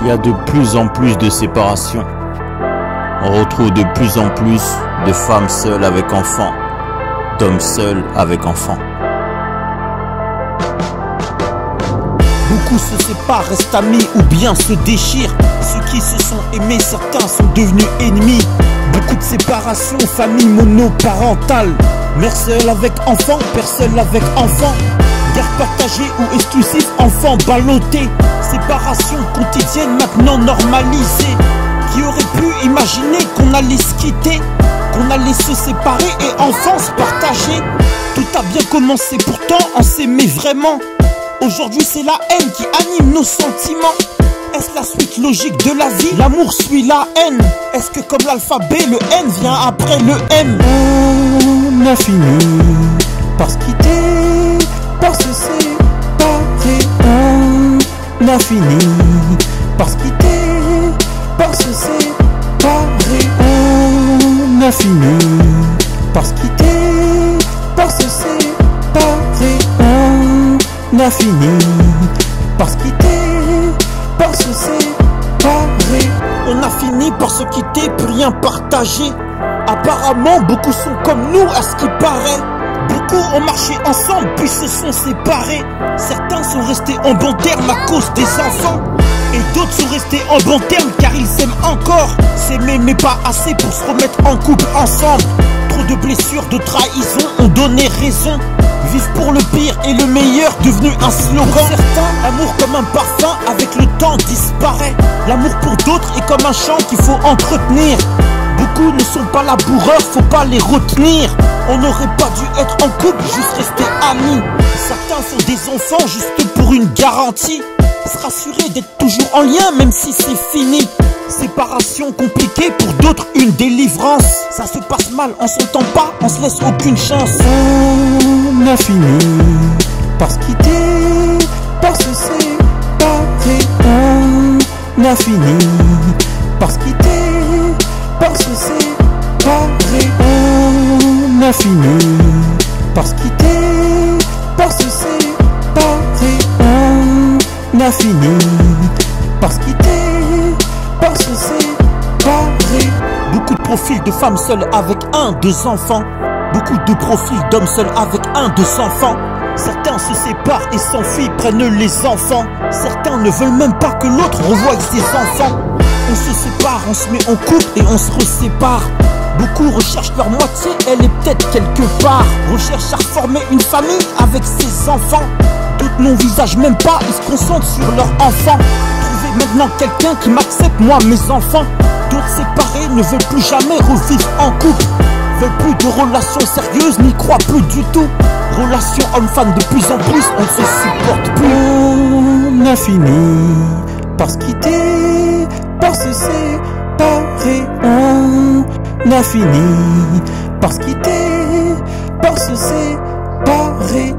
y a de plus en plus de séparations. On retrouve de plus en plus de femmes seules avec enfants, d'hommes seuls avec enfants. Beaucoup se séparent, restent amis ou bien se déchirent. Ceux qui se sont aimés, certains sont devenus ennemis. Beaucoup de séparations, famille monoparentale. Mère seule avec enfant, père seul avec enfant. Guerre partagée ou exclusive, enfants ballottés. Séparation quotidienne maintenant normalisée. Qui aurait pu imaginer qu'on allait se quitter, qu'on allait se séparer et enfin se partager. Tout a bien commencé pourtant, on s'aimait vraiment. Aujourd'hui c'est la haine qui anime nos sentiments. Est-ce la suite logique de la vie? L'amour suit la haine. Est-ce que comme l'alphabet, le N vient après le M? On a fini par se quitter, par se séparer. On a fini par se quitter, par se séparer. On a fini par se quitter, par se séparer. On a fini par se quitter, par se séparer. On a fini par se quitter, plus rien partager. Apparemment beaucoup sont comme nous à ce qui paraît. Beaucoup ont marché ensemble puis se sont séparés. Certains sont restés en bon terme à cause des enfants. Et d'autres sont restés en bon terme car ils s'aiment encore. S'aimer mais pas assez pour se remettre en couple ensemble. Trop de blessures, de trahison ont donné raison. Vivre pour le pire et le meilleur devenu un slogan. Pour certains, l'amour comme un parfum avec le temps disparaît. L'amour pour d'autres est comme un champ qu'il faut entretenir. Beaucoup ne sont pas laboureurs, faut pas les retenir. On n'aurait pas dû être en couple, juste rester amis. Certains font des enfants juste pour une garantie. Se rassurer d'être toujours en lien même si c'est fini. Séparation compliquée, pour d'autres une délivrance. Ça se passe mal, on s'entend pas, on se laisse aucune chance. On a fini par se quitter, par se séparer. On a fini par se quitter, par se séparer. On a fini par se quitter, par se séparer. On a fini par se quitter, par se séparer. Beaucoup de profils de femmes seules avec un, deux enfants. Beaucoup de profils d'hommes seuls avec un, deux enfants. Certains se séparent et s'enfuient, prennent les enfants. Certains ne veulent même pas que l'autre revoie ses enfants. On se sépare, on se met en couple et on se resépare. Beaucoup recherchent leur moitié, elle est peut-être quelque part. Recherchent à reformer une famille avec ses enfants. D'autres n'envisagent même pas, ils se concentrent sur leur enfant. Trouver maintenant quelqu'un qui m'accepte, moi, mes enfants. D'autres séparés ne veulent plus jamais revivre en couple. Veulent plus de relations sérieuses, n'y croient plus du tout. Relations homme-femme de plus en plus, on ne se supporte plus. On a fini par se quitter, par se séparer. On a fini par se quitter, par se séparer.